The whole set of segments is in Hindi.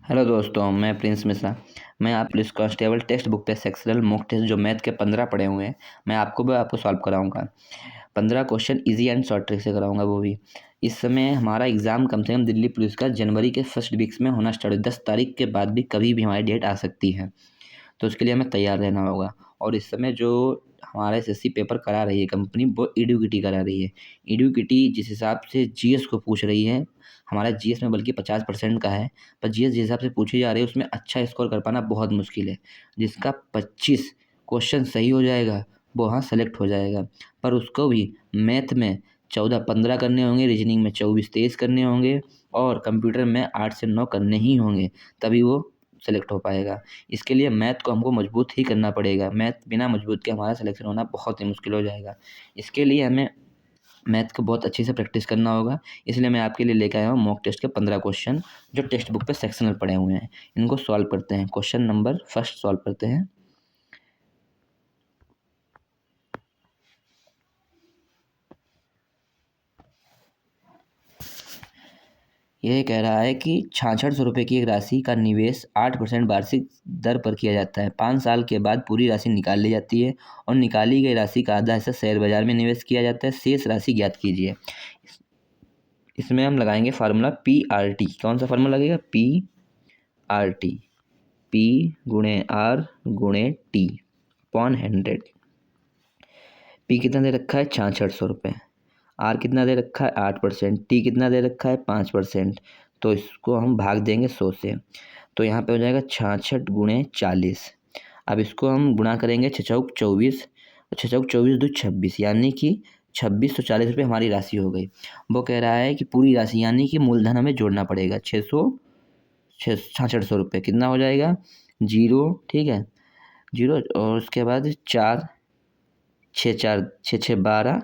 हेलो दोस्तों, मैं प्रिंस मिश्रा। मैं आप पुलिस कांस्टेबल टेक्स्ट बुक पे सेक्शनल मॉक टेस्ट जो मैथ के 15 पड़े हुए हैं, मैं आपको सॉल्व कराऊंगा। 15 question easy and short trick से कराऊंगा वो भी। इस समय हमारा एग्ज़ाम कम से कम दिल्ली पुलिस का जनवरी के फर्स्ट वीक्स में होना स्टार्ट, 10 तारीख के बाद भी कभी भी हमारी डेट आ सकती है। तो उसके लिए हमें तैयार रहना होगा। और इस समय जो हमारा एसएससी पेपर करा रही है कंपनी, वो एडुकेटी करा रही है। एडुकेटी जिस हिसाब से जीएस को पूछ रही है, हमारा जीएस में बल्कि 50% का है, पर जीएस जिस हिसाब से पूछी जा रही है उसमें अच्छा स्कोर कर पाना बहुत मुश्किल है। जिसका 25 क्वेश्चन सही हो जाएगा वो वहाँ सेलेक्ट हो जाएगा, पर उसको भी मैथ में 14-15 करने होंगे, रीजनिंग में 24-23 करने होंगे और कंप्यूटर में 8 से 9 करने ही होंगे, तभी वो सेलेक्ट हो पाएगा। इसके लिए मैथ को हमको मजबूत ही करना पड़ेगा। मैथ बिना मजबूत के हमारा सिलेक्शन होना बहुत ही मुश्किल हो जाएगा। इसके लिए हमें मैथ को बहुत अच्छे से प्रैक्टिस करना होगा। इसलिए मैं आपके लिए लेके आया हूँ मॉक टेस्ट के 15 क्वेश्चन जो टेक्स्ट बुक पे सेक्शनल पड़े हुए हैं। इनको सॉल्व करते हैं। क्वेश्चन नंबर फर्स्ट सॉल्व करते हैं। ये कह रहा है कि 6600 रुपये की एक राशि का निवेश 8% वार्षिक दर पर किया जाता है। 5 साल के बाद पूरी राशि निकाल ली जाती है और निकाली गई राशि का आधा हिस्सा शेयर बाजार में निवेश किया जाता है। शेष राशि ज्ञात कीजिए। इसमें हम लगाएंगे फार्मूला PRT। कौन सा फार्मूला लगेगा? PRT। P गुणे R गुणे T अपॉन 100। P कितना दे रखा है? 6600 रुपये। R कितना दे रखा है? 8%। T कितना दे रखा है? 5%। तो इसको हम भाग देंगे 100 से, तो यहाँ पे हो जाएगा 66 गुणे 40। अब इसको हम गुणा करेंगे 6 चौक 24, 6 चौक 24 दो 26, यानी कि 2640 रुपये हमारी राशि हो गई। वो कह रहा है कि पूरी राशि यानी कि मूलधन हमें जोड़ना पड़ेगा। 6600 कितना हो जाएगा? जीरो, ठीक है, जीरो और उसके बाद 4, 6 12,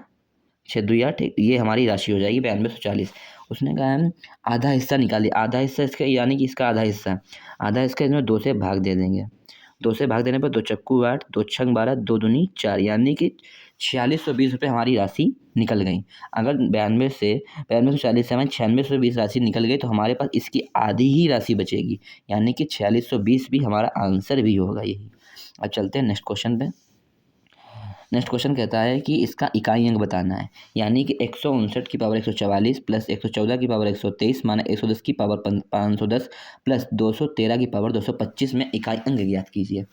6 2 8, ये हमारी राशि हो जाएगी 9240। उसने कहा है आधा हिस्सा निकालिए। आधा हिस्सा इसका यानी कि इसका आधा हिस्सा, आधा इसका इसमें 2 से भाग दे देंगे। 2 से भाग देने पर 2 चक्कू 8, 2 छंग 12, 2 दूनी 4, यानी कि 4620 रुपये हमारी राशि निकल गई। अगर 9240 से हमें 9620 राशि निकल गई तो हमारे पास इसकी आधी ही राशि बचेगी, यानी कि 4620 भी हमारा आंसर भी होगा यही। अब चलते हैं नेक्स्ट क्वेश्चन पे। नेक्स्ट क्वेश्चन कहता है कि इसका इकाई अंक बताना है, यानी कि 159 की पावर 144 प्लस 114 की पावर 123 माना 110 की पावर 510 प्लस 213 की पावर 225 में इकाई अंक ज्ञात कीजिए।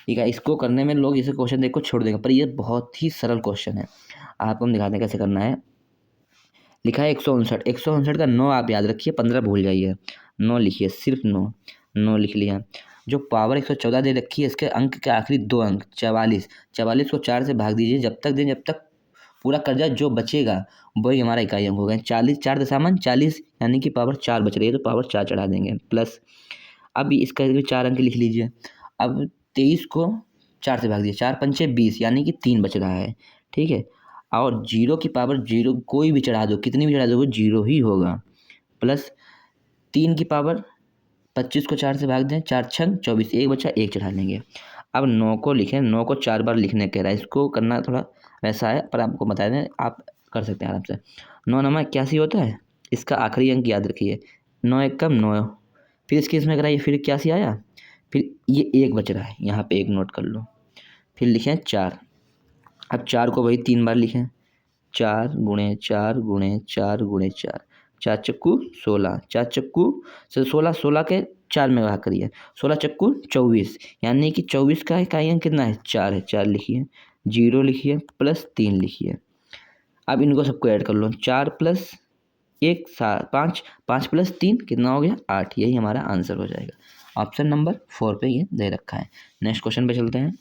इकाई इसको करने में लोग इसे क्वेश्चन देख को छोड़ देंगे, पर ये बहुत ही सरल क्वेश्चन है। आपको हम दिखाते हैं कैसे करना है। लिखा है 159 का 9 आप याद रखिए, 15 भूल जाइए। 9 लिखिए, सिर्फ 9 लिख लिया। जो पावर 114 दे रखी है, इसके अंक के आखिरी 2 अंक 44 को 4 से भाग दीजिए, जब तक पूरा कर जाए, जो बचेगा वही हमारा इकाई अंक होगा। 40 4 दशामन 40 यानी कि पावर 4 बच रही है, तो पावर 4 चढ़ा देंगे प्लस। अब इसका भी 4 अंक लिख लीजिए। अब 23 को 4 से भाग दीजिए, 4 पंचे 20 यानी कि 3 बच रहा है, ठीक है। और जीरो की पावर जीरो कोई भी चढ़ा दो, कितनी भी चढ़ा दो, वो जीरो ही होगा। प्लस 3 की पावर 25 को 4 से भाग दें, 4 छंग 24, एक बचा, एक चढ़ा लेंगे। अब 9 को लिखें, 9 को 4 बार लिखने कह रहा है। इसको करना थोड़ा वैसा है, पर आपको बता दें, आप कर सकते हैं आराम से। 9 नमा 81 होता है, इसका आखिरी अंक याद रखिए। 9 एकम 9, फिर इसके इसमें कराइए, फिर 81 आया, फिर ये एक बच रहा है, यहाँ पे एक नोट कर लो। फिर लिखें 4। अब 4 को वही 3 बार लिखें, 4 गुणे 4 गुणे 4 गुणे 4, 4 चक्कू 16, 4 चक्कू से 16 के 4 में भाग करिए, 16 चक्कू 24, यानी कि 24 का इकाई अंक कितना है? 4 है। 4 लिखिए, 0 लिखिए, प्लस 3 लिखिए। अब इनको सबको ऐड कर लो, 4 प्लस 1 7 5, 5 प्लस 3 कितना हो गया? 8। यही हमारा आंसर हो जाएगा। ऑप्शन नंबर 4 पे ये दे रखा है। नेक्स्ट क्वेश्चन पे चलते हैं।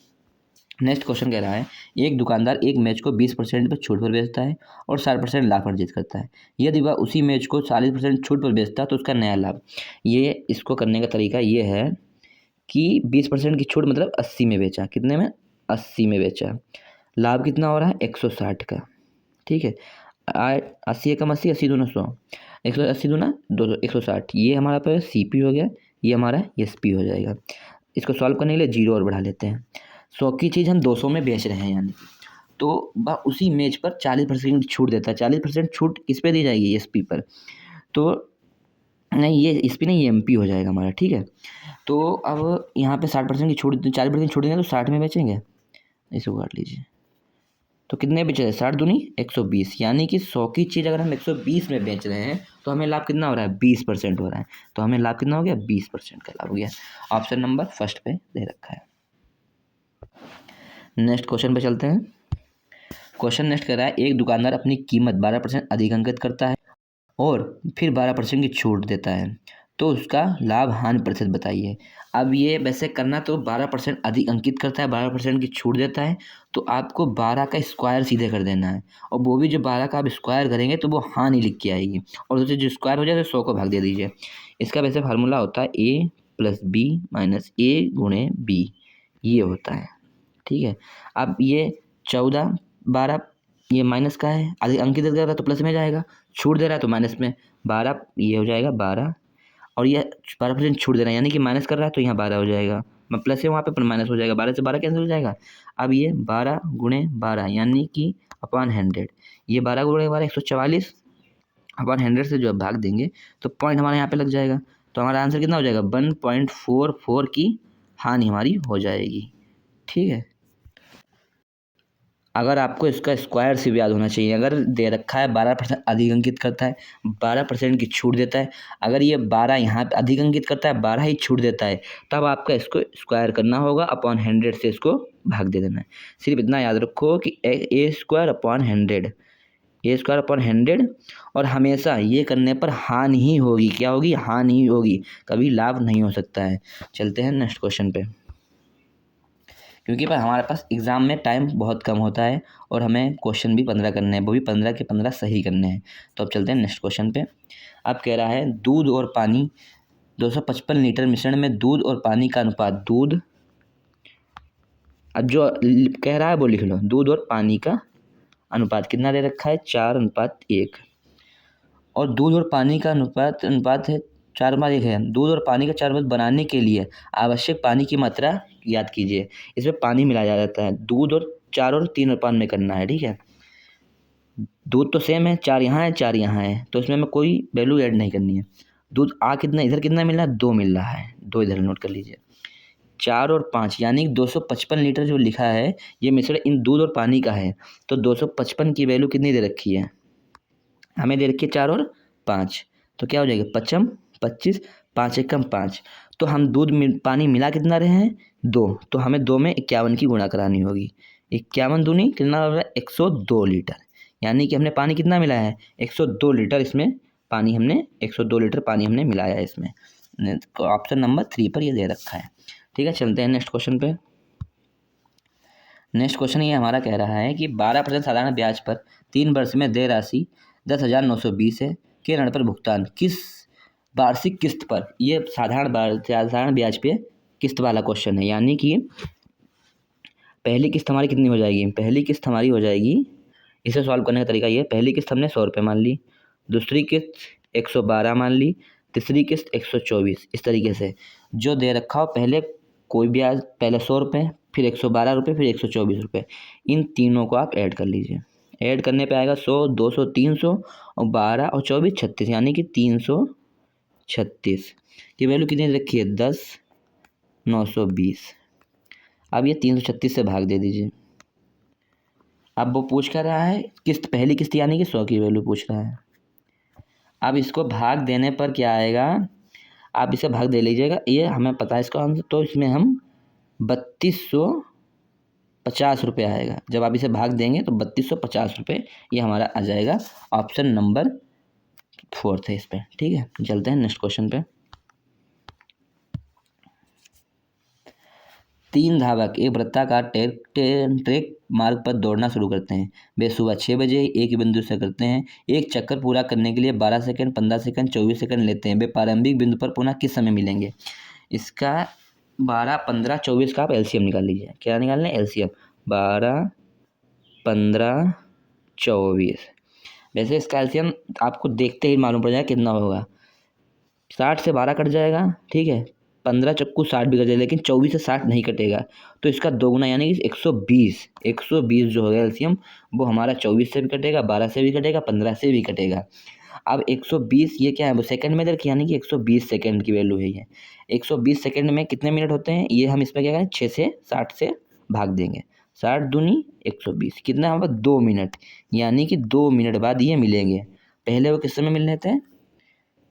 नेक्स्ट क्वेश्चन कह रहा है, एक दुकानदार एक मैच को 20% पर छूट पर बेचता है और 60% लाभ अर्जित करता है। यदि वह उसी मैच को 40% छूट पर बेचता है तो उसका नया लाभ। ये इसको करने का तरीका ये है कि 20% की छूट मतलब 80 में बेचा, कितने में? 80 में बेचा। लाभ कितना हो रहा है? 160 का, ठीक है। 80 एकम 80, 80 दूना 100, 180 दूना 200, 160। ये हमारा पे CP हो गया, ये हमारा SP हो जाएगा। इसको सॉल्व करने के लिए 0 और बढ़ा लेते हैं। 100 की चीज़ हम 200 में बेच रहे हैं, यानी तो वह उसी मेज पर 40% छूट देता है। 40% छूट किस पे दी जाएगी? SP पर। तो नहीं ये इस पे नहीं, ये एमपी हो जाएगा हमारा, ठीक है। तो अब यहाँ पे 60% की छूट, 40% छूट देंगे तो 60 में बेचेंगे, इसको काट लीजिए। तो कितने बेच रहे हैं, 60 दूनी 120, यानी कि 100 की चीज़ अगर हम 120 में बेच रहे हैं तो हमें लाभ कितना हो रहा है, 20% हो रहा है। तो हमें लाभ कितना हो गया, 20% का लाभ हो गया। ऑप्शन नंबर फर्स्ट पे दे रखा है। नेक्स्ट क्वेश्चन पे चलते हैं। क्वेश्चन नेक्स्ट कर रहा है, एक दुकानदार अपनी कीमत 12% अधिक अंकित करता है और फिर 12% की छूट देता है, तो उसका लाभ हानि प्रतिशत बताइए। अब ये वैसे करना तो 12% अधिक अंकित करता है, 12% की छूट देता है, तो आपको 12 का स्क्वायर सीधे कर देना है, और वो भी जो 12 का आप स्क्वायर करेंगे तो वो हानि लिख के आएगी, और उसे जो स्क्वायर हो जाए तो 100 को भाग दे दीजिए। इसका वैसे फार्मूला होता है a + b - a × b, ये होता है, ठीक है। अब ये 14 12 ये माइनस का है, आगे अंकित कर रहा है तो प्लस में जाएगा, छूट दे रहा है तो माइनस में, 12 ये हो जाएगा 12, और ये 12% छूट दे रहा है यानी कि माइनस कर रहा है तो यहाँ 12 हो जाएगा, मैं प्लस है वहाँ पे पर माइनस हो जाएगा, 12 से 12 कैंसिल हो जाएगा। अब ये 12 × 12 यानी कि अपॉन 100, ये 12 × 12 144, अपॉन 100 से जो भाग देंगे तो पॉइंट हमारे यहाँ पे लग जाएगा, तो हमारा आंसर कितना हो जाएगा, 1.44 की हानि हमारी हो जाएगी, ठीक है। अगर आपको इसका स्क्वायर से भी याद होना चाहिए, अगर दे रखा है 12% अधिक अंकित करता है, 12% की छूट देता है, अगर ये 12 यहाँ पे अधिक अंकित करता है, 12 ही छूट देता है, तब आपका इसको स्क्वायर करना होगा, अपॉन 100 से इसको भाग दे देना है। सिर्फ इतना याद रखो कि a² अपॉन 100, a² अपॉन 100, और हमेशा ये करने पर हानि ही होगी, क्या होगी, हानि ही होगी, कभी लाभ नहीं हो सकता है। चलते हैं नेक्स्ट क्वेश्चन पे, क्योंकि पर हमारे पास एग्ज़ाम में टाइम बहुत कम होता है और हमें क्वेश्चन भी 15 करने हैं, वो भी 15 के 15 सही करने हैं। तो अब चलते हैं नेक्स्ट क्वेश्चन पे। अब कह रहा है, दूध और पानी 255 लीटर मिश्रण में दूध और पानी का अनुपात, दूध, अब जो कह रहा है वो लिख लो, दूध और पानी का अनुपात कितना दे रखा है, 4:1, और दूध और पानी का अनुपात है 4:1 है। दूध और पानी का 4 बनाने के लिए आवश्यक पानी की मात्रा याद कीजिए। इसमें पानी मिलाया जाता है, दूध और 4 और 3 अनुपात में करना है, ठीक है। दूध तो सेम है, 4 यहाँ है 4 यहाँ है, तो इसमें हमें कोई वैल्यू ऐड नहीं करनी है। दूध कितना इधर कितना मिल रहा है, 2 मिल रहा है, 2 इधर नोट कर लीजिए। 4 और 5 यानी 255 लीटर जो लिखा है ये मिश्रण इन दूध और पानी का है, तो 255 की वैल्यू कितनी दे रखी है, हमें दे रखी है 4 और 5, तो क्या हो जाएगा, 55 25, 5 एकम 5, तो हम दूध पानी मिला कितना रहे हैं, 2, तो हमें 2 में 51 की गुणा करानी होगी। 51 दूनी कितना हो रहा है, 102 लीटर, यानी कि हमने पानी कितना मिलाया है, 102 लीटर, इसमें पानी हमने 102 लीटर पानी हमने मिलाया है इसमें। ऑप्शन नंबर 3 पर ये दे रखा है, ठीक है। चलते हैं नेक्स्ट क्वेश्चन पे। नेक्स्ट क्वेश्चन ये हमारा कह रहा है कि 12% साधारण ब्याज पर 3 वर्ष में देय राशि 10,920 है के ऋण पर भुगतान किस वार्षिक किस्त पर, ये साधारण ब्याज पे किस्त वाला क्वेश्चन है, यानी कि पहली किस्त हमारी कितनी हो जाएगी, पहली किस्त हमारी हो जाएगी, इसे सॉल्व करने का तरीका ये, पहली किस्त हमने 100 रुपये मान ली, दूसरी किस्त 112 मान ली, तीसरी किस्त 124, इस तरीके से जो दे रखा हो पहले कोई ब्याज, पहले 100 रुपये, फिर 112 रुपये, फिर 124 रुपये, इन तीनों को आप ऐड कर लीजिए। ऐड करने पे आएगा 100 200 300 और 12 और 24 36, यानी कि 336 की वैल्यू कितनी रखी है, 10,920। अब ये 336 से भाग दे दीजिए। अब वो पूछ कर रहा है किस्त, पहली किस्त यानी कि 100 की वैल्यू पूछ रहा है। अब इसको भाग देने पर क्या आएगा, आप इसे भाग दे लीजिएगा, ये हमें पता है इसका आंसर, तो इसमें हम 3250 रुपये आएगा, जब आप इसे भाग देंगे तो 3250 रुपये ये हमारा आ जाएगा। ऑप्शन नंबर 4 है इस पर, ठीक है। चलते हैं नेक्स्ट क्वेश्चन पे। 3 धावक एक वृत्ताकार ट्रैक मार्ग पर दौड़ना शुरू करते हैं। वे सुबह 6 बजे एक ही बिंदु से करते हैं। एक चक्कर पूरा करने के लिए 12 सेकंड 15 सेकंड 24 सेकंड लेते हैं। वे प्रारंभिक बिंदु पर पुनः किस समय मिलेंगे। इसका 12 15 24 का आप एलसीएम निकाल लीजिए। क्या निकालना है, एलसीएम 12 15 24। वैसे इसका एलसीएम आपको देखते ही मालूम पड़ जाएगा कितना होगा। 60 से 12 कट जाएगा, ठीक है। 15 चक्कू 60 भी कट जाएगा, लेकिन 24 से 60 नहीं कटेगा, तो इसका दोगुना यानी कि 120 जो होगा एलसीएम, वो हमारा 24 से भी कटेगा, 12 से भी कटेगा, 15 से भी कटेगा। अब 120 ये क्या है, वो सेकंड में दे रखी है, यानी कि 120 सेकंड की वैल्यू है ये। 120 सेकंड में कितने मिनट होते हैं, ये हम इसमें क्या करें, 6 से 60 से भाग देंगे। 60 दूनी 120, कितना हमारा 2 मिनट, यानी कि 2 मिनट बाद ये मिलेंगे। पहले वो किस समय मिल रहे थे,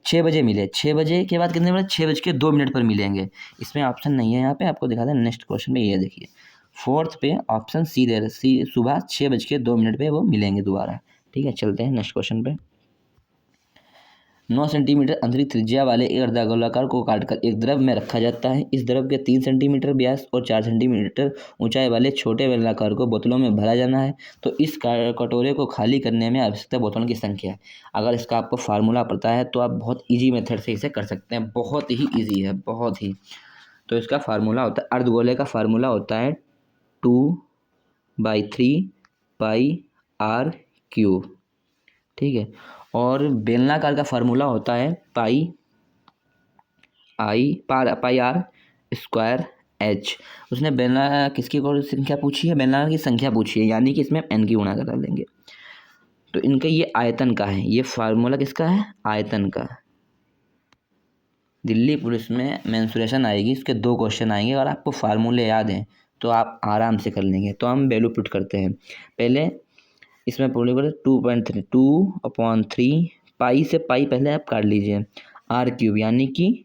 6 बजे मिले, 6 बजे के बाद कितने मिनट, 6:02 पर मिलेंगे। इसमें ऑप्शन नहीं है, यहाँ पे आपको दिखा दें नेक्स्ट क्वेश्चन में, ये देखिए फोर्थ पे ऑप्शन सी दे रहे, सी सुबह 6:02 पे वो मिलेंगे दोबारा। ठीक है, चलते हैं नेक्स्ट क्वेश्चन पे। 9 सेंटीमीटर अंतरिक्ष त्रिज्या वाले एक अर्धगोलाकार को काटकर एक द्रव में रखा जाता है। इस द्रव के 3 सेंटीमीटर व्यास और 4 सेंटीमीटर ऊंचाई वाले छोटे बेलनाकार को बोतलों में भरा जाना है। तो इस कटोरे को खाली करने में आवश्यक बोतलों की संख्या है। अगर इसका आपको फार्मूला पता है तो आप बहुत ईजी मेथड से इसे कर सकते हैं, बहुत ही ईजी है, बहुत ही। तो इसका फार्मूला होता है, अर्धगोले का फार्मूला होता है 2/3 पाई आर क्यूब। ठीक है, और बेलनाकार का फार्मूला होता है पाई आर स्क्वायर एच। उसने बेलना किसकी संख्या पूछी है, बेलनाकार की संख्या पूछी है, यानी कि इसमें एन की गुणा कर लेंगे। तो इनका ये आयतन का है, ये फार्मूला किसका है, आयतन का। दिल्ली पुलिस में मेंसुरेशन आएगी, इसके 2 क्वेश्चन आएंगे, और आपको फार्मूले याद हैं तो आप आराम से कर लेंगे। तो हम वैल्यू पुट करते हैं पहले, इसमें पूरे 2.3 2/3 पाई से पाई पहले आप काट लीजिए, आर क्यूब यानी कि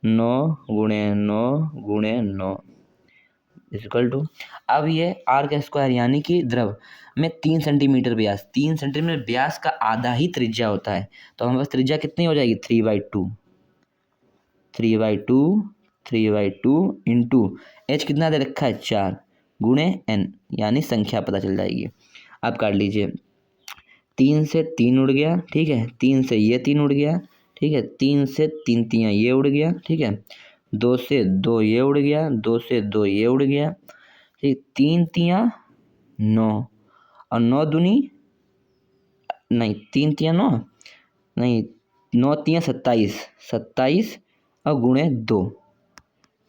9 × 9 × 9 इक्वल टू, अब ये आर का स्क्वायर यानी कि द्रव में 3 सेंटीमीटर व्यास, 3 सेंटीमीटर व्यास का आधा ही त्रिज्या होता है। तो हमारे पास त्रिज्या कितनी हो जाएगी, 3/2 इंटू एच कितना दे रखा है 4 गुणे एन, यानी संख्या पता चल जाएगी। आप काट लीजिए, 3 से 3 उड़ गया, ठीक है, 3 से ये 3 उड़ गया, ठीक है, 3 से 3 तियाँ ये उड़ गया, ठीक है, 2 से 2 ये उड़ गया, 2 से 2 ये उड़ गया, ठीक, 3 तियाँ 9 और 9 दूनी नहीं, 3 तियाँ 9 नहीं, 9 तियाँ 27, 27 और गुणे 2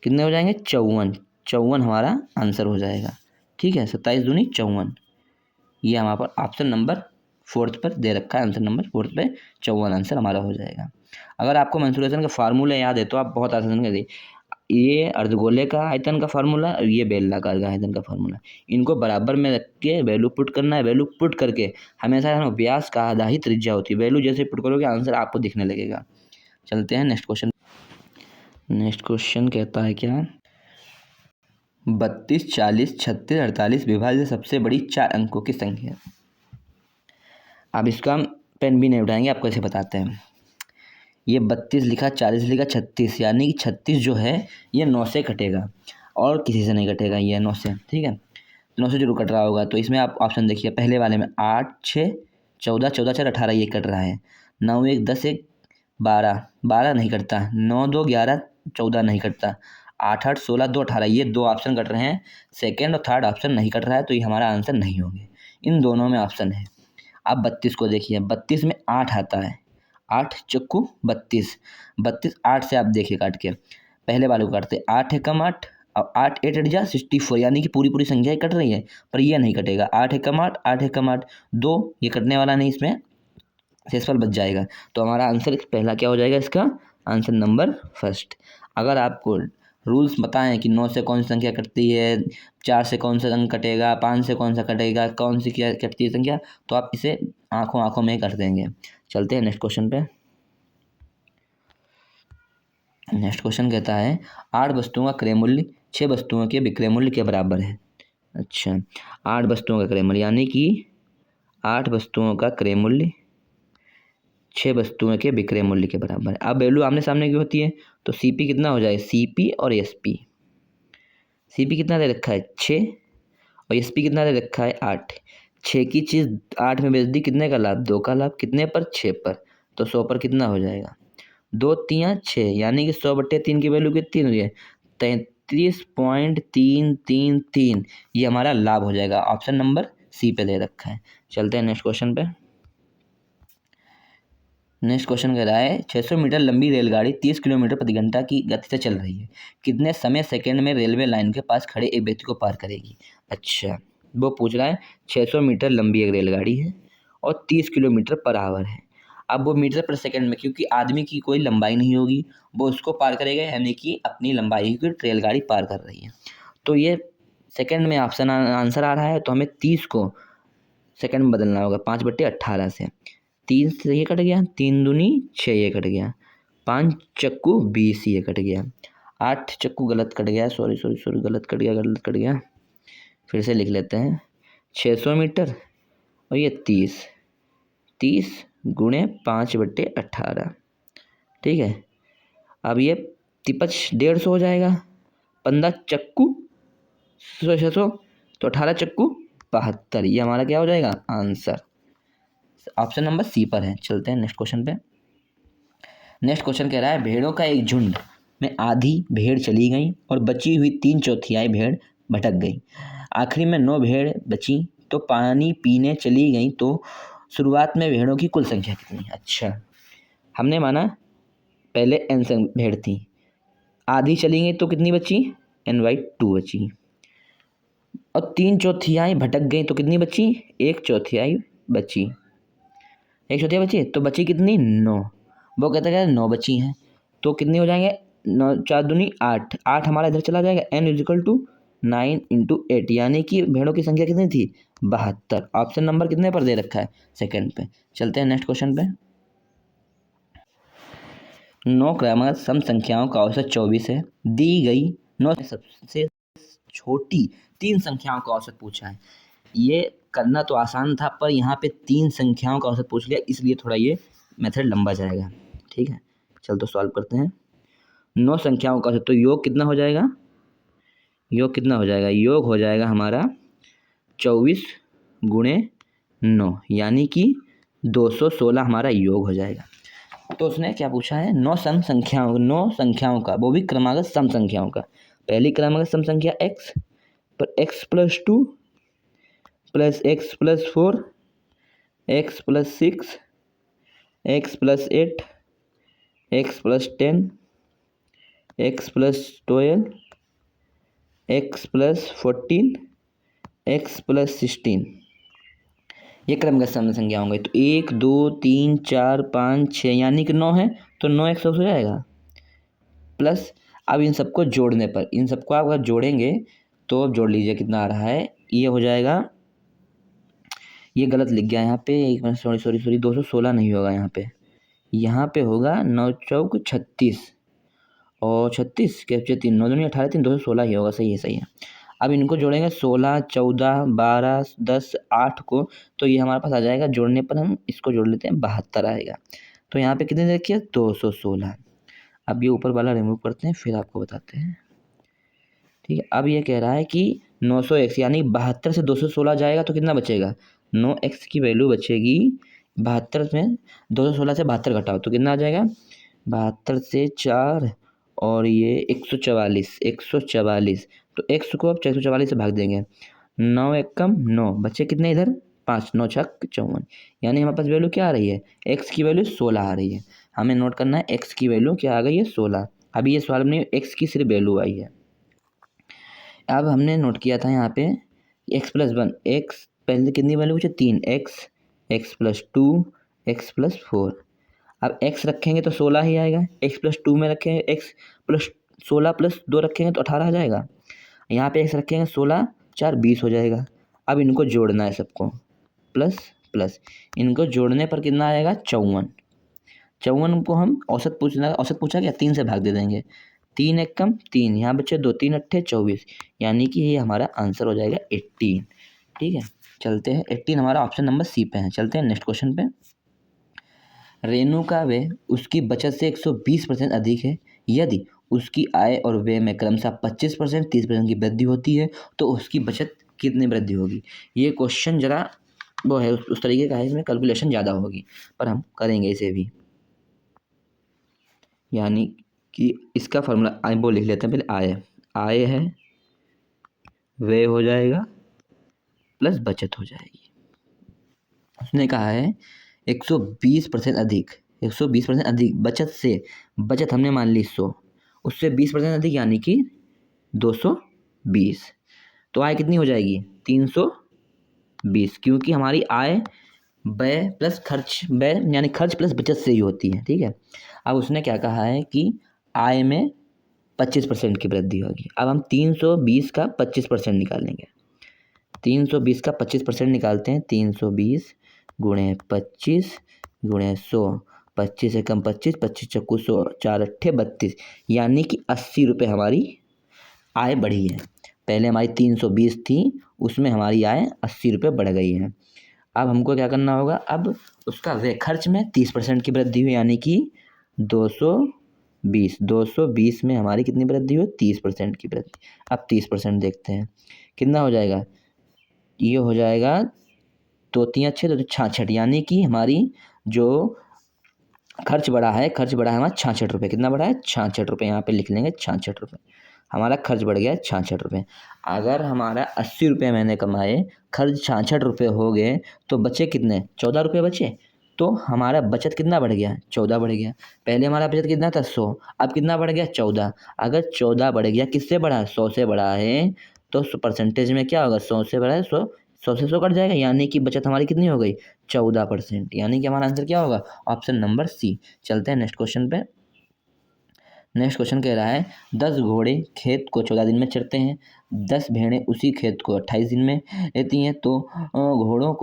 कितने हो जाएंगे, 54 हमारा आंसर हो जाएगा। ठीक है, 27 दूनी 54, ये हमारे पास ऑप्शन नंबर 4 पर दे रखा है, आंसर नंबर 4 पे 54 आंसर हमारा हो जाएगा। अगर आपको मेंसुरेशन का फार्मूला याद है तो आप बहुत आसान कर, ये अर्धगोले का आयतन का फार्मूला और ये बेलनाकार का आयतन का फार्मूला, इनको बराबर में रख के वैल्यू पुट करना है। वैल्यू पुट करके हमेशा व्यास का आधा ही त्रिज्या होती है, वैल्यू जैसे पुट करोगे आंसर आपको दिखने लगेगा। चलते हैं नेक्स्ट क्वेश्चन। नेक्स्ट क्वेश्चन कहता है क्या, 32, 40, 36, 48 विभाज्य सबसे बड़ी 4 अंकों की संख्या। अब इसका हम पेन भी नहीं उठाएंगे, आपको ऐसे बताते हैं। ये 32 लिखा, 40 लिखा, 36, यानी कि 36 जो है ये 9 से कटेगा और किसी से नहीं कटेगा, ये 9 से, ठीक है, 9 से जरूर कट रहा होगा। तो इसमें आप ऑप्शन देखिए, पहले वाले में 8, 6, 14, 14, 4, 18 ये कट रहा है, 9, 1, 10, 1, 12, 12 नहीं कटता, 9, 2, 11, 14 नहीं कटता, 8, 8, 16, 2, 18 ये 2 ऑप्शन कट रहे हैं, सेकेंड और थर्ड ऑप्शन नहीं कट रहा है, तो ये हमारा आंसर नहीं होंगे। इन दोनों में ऑप्शन है। आप 32 को देखिए, 32 में 8 आता है, 8 चक्कू 32, 32 8 से आप देखिए काट के, पहले वाले को काटते, 8 है कम 8, अब 8 8 8 जा 64, यानी कि पूरी पूरी संख्या कट रही है, पर ये नहीं कटेगा, 8 है कम 8, 8 है कम 8, 2 ये कटने वाला नहीं, इसमें शेषफल बच जाएगा। तो हमारा आंसर पहला क्या हो जाएगा, इसका आंसर नंबर फर्स्ट। अगर आपको रूल्स बताएं कि 9 से कौन सी संख्या कटती है, 4 से कौन सा अंक कटेगा, 5 से कौन सा कटेगा, कौन सी क्या कटती है संख्या, तो आप इसे आंखों आंखों में कर देंगे। चलते हैं नेक्स्ट क्वेश्चन पे। नेक्स्ट क्वेश्चन कहता है 8 वस्तुओं का क्रय मूल्य 6 वस्तुओं के विक्रय मूल्य के बराबर है। अच्छा, 8 वस्तुओं का क्रय मूल्य यानी कि 8 वस्तुओं का क्रय मूल्य 6 वस्तुओं के विक्रय मूल्य के बराबर है। अब वैल्यू आमने सामने की होती है तो सीपी कितना हो जाए, सीपी और एसपी। सीपी कितना दे रखा है 6 और एसपी कितना दे रखा है 8। 6 की चीज़ 8 में बेच दी, कितने का लाभ, 2 का लाभ, कितने पर 6 पर, तो 100 पर कितना हो जाएगा 2 तियाँ 6, यानी कि 100/3 की वैल्यू कितनी हो है 33.333, ये हमारा लाभ हो जाएगा। ऑप्शन नंबर सी पे दे रखा है। चलते हैं नेक्स्ट क्वेश्चन पे। नेक्स्ट क्वेश्चन कह रहा है 600 मीटर लंबी रेलगाड़ी 30 किलोमीटर प्रति घंटा की गति से चल रही है, कितने समय सेकंड में रेलवे लाइन के पास खड़े एक व्यक्ति को पार करेगी। अच्छा, वो पूछ रहा है 600 मीटर लंबी एक रेलगाड़ी है और 30 किलोमीटर पर आवर है। अब वो मीटर पर सेकंड में, क्योंकि आदमी की कोई लंबाई नहीं होगी, वो उसको पार करेगा, यानी कि अपनी लंबाई की रेलगाड़ी पार कर रही है। तो ये सेकंड में ऑप्शन आंसर आ रहा है, तो हमें 30 को सेकंड में बदलना होगा 5/18 से। 3 से ये कट गया, 3 दूनी 6 ये कट गया, 5 चक्कू 20 ये कट गया, 8 चक्कू गलत कट गया, सॉरी गलत कट गया। फिर से लिख लेते हैं, 600 मीटर और ये 30 गुणे 5/18, ठीक है। अब ये तिपच 150 हो जाएगा, 15 चक्कू 600 तो 18 चक्कू 72, ये हमारा क्या हो जाएगा आंसर। ऑप्शन नंबर सी पर है। चलते हैं नेक्स्ट क्वेश्चन पे। नेक्स्ट क्वेश्चन कह रहा है, भेड़ों का एक झुंड में आधी भेड़ चली गई और बची हुई 3/4 भेड़ भटक गई। आखिरी में 9 भेड़ बची तो पानी पीने चली गई, तो शुरुआत में भेड़ों की कुल संख्या कितनी? अच्छा, हमने माना पहले n भेड़ थी, आधी चली गई तो कितनी बची? n/2 बची, और 3/4 भटक गई तो कितनी बची? 1/4 बची, 1/4 बची, तो बची कितनी? 9। वो कहता है 9 बची हैं, तो कितनी हो जाएंगे? 9 4 दूनी 8, 8 हमारा इधर चला जाएगा, n = 9 × 8, यानी कि भेड़ों की संख्या कितनी थी? 72। ऑप्शन नंबर कितने पर दे रखा है? सेकंड पे। चलते हैं नेक्स्ट क्वेश्चन पे। 9 क्रमागत सम संख्याओं का औसत 24 है, दी गई 9 सबसे छोटी 3 संख्याओं का औसत पूछा है। ये करना तो आसान था, पर यहाँ पे 3 संख्याओं का औसत पूछ लिया, इसलिए थोड़ा ये मेथड लंबा जाएगा, ठीक है। चल तो सॉल्व करते हैं। 9 संख्याओं का औसत, तो योग कितना हो जाएगा? योग हो जाएगा हमारा 24 × 9, यानी कि 216 हमारा योग हो जाएगा। तो उसने क्या पूछा है? 9 संख्याओं का, वो भी क्रमागत सम संख्याओं का। पहली क्रमागत सम संख्या x पर x + 2 + x + 4 x + 6 x + 8 x + 10 x + 12 x + 14 x + 16, ये क्रमगत सम संख्या होंगे। तो 1 2 3 4 5 6, यानी कि 9 है, तो 9 एक 100 हो जाएगा। प्लस अब इन सबको जोड़ने पर, इन सबको आप अगर जोड़ेंगे तो अब जोड़ लीजिए कितना आ रहा है। ये हो जाएगा, ये गलत लिख गया यहाँ पे, एक मिनट, सॉरी 216 नहीं होगा यहाँ पे होगा 9 चौक 36 और 36 के 3 9 दूनी 18 3 216 ही होगा, सही है। अब इनको जोड़ेंगे 16 14 12 10 8 को, तो ये हमारे पास आ जाएगा, जोड़ने पर हम इसको जोड़ लेते हैं 72 आएगा। तो यहाँ पे कितने देखिए 216। अब ये ऊपर वाला रिमूव करते हैं, फिर आपको बताते हैं, ठीक है। अब ये कह रहा है कि 900x, यानी 72 से 216 जाएगा तो कितना बचेगा? 9x की वैल्यू बचेगी 72 में, 216 से 72 घटाओ तो कितना आ जाएगा? 72 से 4 और ये 144, तो x को अब 144 से भाग देंगे, 9 एकम 9, बच्चे कितने इधर? 5, 9 छक 54, यानी हमारे पास वैल्यू क्या आ रही है? x की वैल्यू 16 आ रही है। हमें नोट करना है x की वैल्यू क्या आ गई है? 16। अभी ये सवाल में x की सिर्फ वैल्यू आई है। अब हमने नोट किया था यहाँ पे x + 1, x पहले कितनी वैल्यू पूछे? 3, x + 2 x + 4। अब x रखेंगे तो 16 ही आएगा, x + 2 में रखेंगे x + 16 + 2 रखेंगे तो 18 आ जाएगा। यहाँ पे x रखेंगे 16 4 20 हो जाएगा। अब इनको जोड़ना है सबको, प्लस इनको जोड़ने पर कितना आएगा? 54 को हम औसत पूछा क्या? 3 से भाग दे देंगे, 3 एकम 3, यहाँ बच्चे 2 3 अट्ठे 24, यानी कि ये हमारा आंसर हो जाएगा 18, ठीक है। चलते हैं, 18 हमारा ऑप्शन नंबर सी पे है। चलते हैं नेक्स्ट क्वेश्चन पे। रेणु का व्यय उसकी बचत से 120% अधिक है, यदि उसकी आय और व्यय में क्रमशः 25% 30% की वृद्धि होती है, तो उसकी बचत कितनी वृद्धि होगी? ये क्वेश्चन जरा वो है, उस तरीके का है, इसमें कैलकुलेशन ज़्यादा होगी, पर हम करेंगे इसे भी। यानी कि इसका फॉर्मूला आय, वो लिख लेते हैं पहले। आय है, व्यय हो जाएगा प्लस बचत हो जाएगी। उसने कहा है 120% अधिक, 120% अधिक बचत से, बचत हमने मान ली 100, उससे 20% अधिक यानी कि 220, तो आय कितनी हो जाएगी? 320, क्योंकि हमारी आय व्यय प्लस खर्च, व्यय यानी खर्च प्लस बचत से ही होती है, ठीक है। अब उसने क्या कहा है कि आय में 25% की वृद्धि होगी। अब हम 320 का 25% निकालेंगे। 320 का 25% निकालते हैं। 320 गुणे 25 गुणे 100, 25 एकम 25, 25 चक्कू 100, 4 अट्ठे 32, यानी कि 80 रुपये हमारी आय बढ़ी है। पहले हमारी 320 थी, उसमें हमारी आय 80 रुपये बढ़ गई है। अब हमको क्या करना होगा, अब उसका व्यय खर्च में 30% की वृद्धि हुई, यानी कि 220 में हमारी कितनी वृद्धि हुई, 30% की वृद्धि। अब 30% देखते हैं कितना हो जाएगा, ये हो जाएगा 2 3 6 तो 66, यानी कि हमारी जो खर्च बढ़ा है हमारा 66 रुपये। कितना बढ़ा है, 66 रुपये। यहाँ पे लिख लेंगे 66 रुपये। हमारा खर्च बढ़ गया है 66 रुपये। अगर हमारा 80 रुपये मैंने कमाए, खर्च 66 रुपये हो गए, तो बचे कितने, 14 रुपये बचे। तो हमारा बचत कितना बढ़ गया, 14 बढ़ गया। पहले हमारा बचत कितना था, 100, अब कितना बढ़ गया, 14। अगर 14 बढ़ गया, किससे बढ़ा, 100 से बढ़ा है, तो परसेंटेज में क्या होगा, 100 से बढ़ा है, 100 से 100 कट जाएगा, यानी कि बचत हमारी कितनी हो गई, 14%। यानी कि हमारा आंसर क्या होगा, ऑप्शन नंबर सी। चलते हैं नेक्स्ट क्वेश्चन पे। नेक्स्ट क्वेश्चन कह रहा है 10 घोड़े खेत को 14 दिन में चरते हैं, 10 भेड़ें उसी खेत को 28 दिन में लेती हैं, तो घोड़ों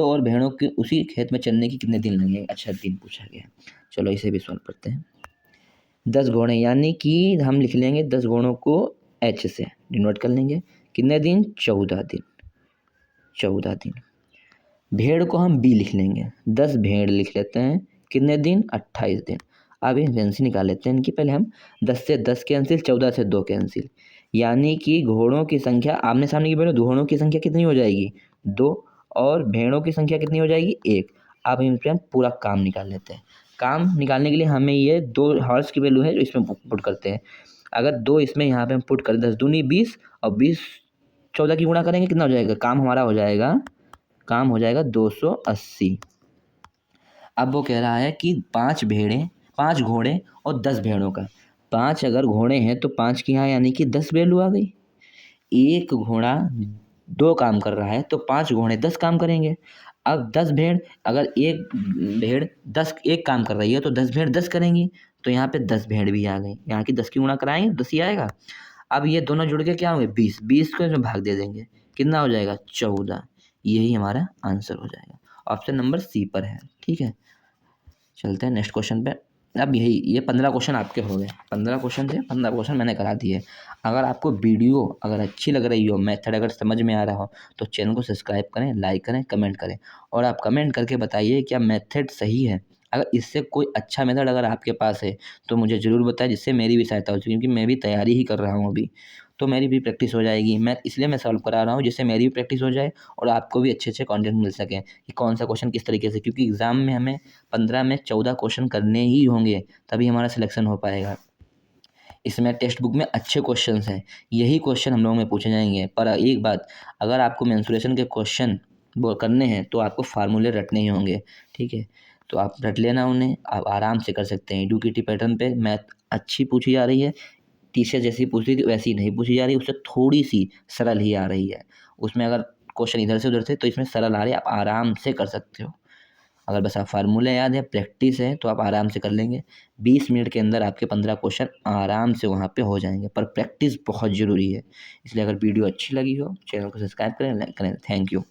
और भेड़ों के उसी खेत में चरने की कितने दिन लगेंगे। अच्छा, दिन पूछा गया। चलो इसे भी सॉल्व करते हैं। 10 घोड़े यानी कि हम लिख लेंगे 10 घोड़ों को एच से डिनोट कर लेंगे। कितने दिन, 14 दिन। 14 दिन। भेड़ को हम बी लिख लेंगे, 10 भेड़ लिख लेते हैं। कितने दिन, 28 दिन। अब ये वैकेंसी निकाल लेते हैं इनकी। पहले हम 10 से 10 कैंसिल, 14 से 2 कैंसिल, यानी कि घोड़ों की संख्या आमने सामने की भेड़ों, घोड़ों की संख्या कितनी हो जाएगी, 2, और भेड़ों की संख्या कितनी हो जाएगी, 1। अब इन पर हम पूरा काम निकाल लेते हैं। काम निकालने के लिए हमें ये 2 हॉर्स की वैल्यू है जो इसमें पुट करते हैं। अगर 2 इसमें यहाँ पे हम पुट करें, 10 दूनी 20, और 20 14 की गुणा करेंगे, कितना हो जाएगा, काम हमारा हो जाएगा, काम हो जाएगा 280। अब वो कह रहा है कि 5 घोड़े और 10 भेड़ों का। 5 अगर घोड़े हैं तो 5 की यहाँ यानी कि 10 वैल्यू आ गई। एक घोड़ा 2 काम कर रहा है तो 5 घोड़े 10 काम करेंगे। अब 10 भेड़, अगर एक भेड़ 10 एक काम कर रही है तो 10 भेड़ 10 करेंगी, तो यहाँ पे 10 भेड़ भी आ गई। यहाँ की 10 की गुणा कराएंगे 10 ही आएगा। अब ये दोनों जुड़ के क्या होंगे, 20, 20 को इसमें भाग दे देंगे, कितना हो जाएगा, 14। यही हमारा आंसर हो जाएगा, ऑप्शन नंबर सी पर है। ठीक है, चलते हैं नेक्स्ट क्वेश्चन पे। अब यही ये 15 क्वेश्चन आपके हो गए। 15 क्वेश्चन थे, 15 क्वेश्चन मैंने करा दिए। अगर आपको वीडियो अगर अच्छी लग रही हो, मेथड अगर समझ में आ रहा हो, तो चैनल को सब्सक्राइब करें, लाइक करें, कमेंट करें, और आप कमेंट करके बताइए क्या मेथड सही है। अगर इससे कोई अच्छा मेथड अगर आपके पास है तो मुझे ज़रूर बताएं, जिससे मेरी भी सहायता हो सके, क्योंकि मैं भी तैयारी ही कर रहा हूँ अभी, तो मेरी भी प्रैक्टिस हो जाएगी। इसलिए मैं सॉल्व करा रहा हूँ, जिससे मेरी भी प्रैक्टिस हो जाए और आपको भी अच्छे अच्छे कंटेंट मिल सकें कि कौन सा क्वेश्चन किस तरीके से, क्योंकि एग्ज़ाम में हमें 15 में 14 क्वेश्चन करने ही होंगे, तभी हमारा सिलेक्शन हो पाएगा। इसमें टेक्स्ट बुक में अच्छे क्वेश्चंस हैं, यही क्वेश्चन हम लोगों में पूछे जाएंगे। पर एक बात, अगर आपको मेंसुरेशन के क्वेश्चन वो करने हैं तो आपको फार्मूले रटने ही होंगे, ठीक है। तो आप रट लेना उन्हें, आप आराम से कर सकते हैं। यूकेटी पैटर्न पे मैथ अच्छी पूछी जा रही है, टीचर जैसी पूछ रही थी वैसी नहीं पूछी जा रही, उससे थोड़ी सी सरल ही आ रही है। उसमें अगर क्वेश्चन इधर से उधर से, तो इसमें सरल आ रही है, आप आराम से कर सकते हो। अगर बस आप फार्मूले याद है, प्रैक्टिस है, तो आप आराम से कर लेंगे। 20 मिनट के अंदर आपके 15 क्वेश्चन आराम से वहाँ पे हो जाएंगे, पर प्रैक्टिस बहुत ज़रूरी है। इसलिए अगर वीडियो अच्छी लगी हो, चैनल को सब्सक्राइब करें, लाइक करें। Thank you.